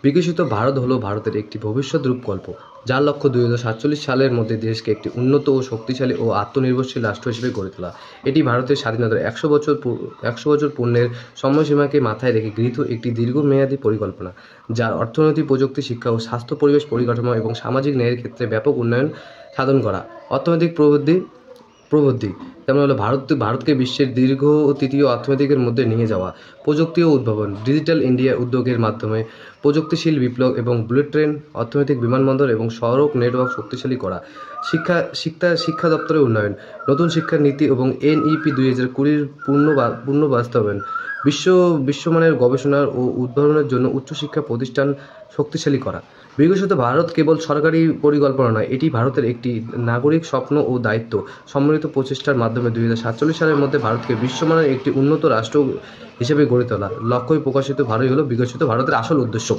বিকশিত ভারত হলো ভারতের একটি ভবিষ্যৎ রূপকল্প, যার লক্ষ্য 2047 সালের মধ্যে দেশকে একটি উন্নত ও শক্তিশালী ও আত্মনির্ভরশীল রাষ্ট্র হিসেবে গড়ে তোলা। এটি ভারতের স্বাধীনতার 100 বছর পূর্ণের সময়সীমাকে মাথায় রেখে গৃহীত একটি দীর্ঘমেয়াদী পরিকল্পনা, যার অর্থনীতি, প্রযুক্তি, শিক্ষা ও স্বাস্থ্য, পরিবেশ পরিকাঠামো এবং সামাজিক ন্যায়ের ক্ষেত্রে ব্যাপক উন্নয়ন সাধন করা। অর্থনৈতিক প্রবৃদ্ধি যেমন হলো ভারতকে বিশ্বের দীর্ঘ ও তৃতীয় অর্থনীতির মধ্যে নিয়ে যাওয়া। প্রযুক্তি ও উদ্ভাবন, ডিজিটাল ইন্ডিয়া উদ্যোগের মাধ্যমে প্রযুক্তিশীল বিপ্লব এবং বুলেট ট্রেন, অর্থনৈতিক বিমানবন্দর এবং সড়ক নেটওয়ার্ক শক্তিশালী করা। শিক্ষা দপ্তরের উন্নয়ন, নতুন শিক্ষা নীতি এবং NEP 2020 পূর্ণ বাস্তবায়ন। বিশ্বমানের গবেষণা ও উদ্ভাবনের জন্য উচ্চশিক্ষা প্রতিষ্ঠান শক্তিশালী করা। বিকশিত ভারত কেবল সরকারি পরিকল্পনা নয়, এটি ভারতের একটি নাগরিক স্বপ্ন ও দায়িত্ব। সম্মিলিত প্রচেষ্টার মাধ্যমে 2047 সালের মধ্যে ভারতকে বিশ্বমানের একটি উন্নত রাষ্ট্র হিসেবে গড়ে তোলা লক্ষ্যই প্রকাশিত ভারতই হলো বিকশিত ভারতের আসল উদ্দেশ্য।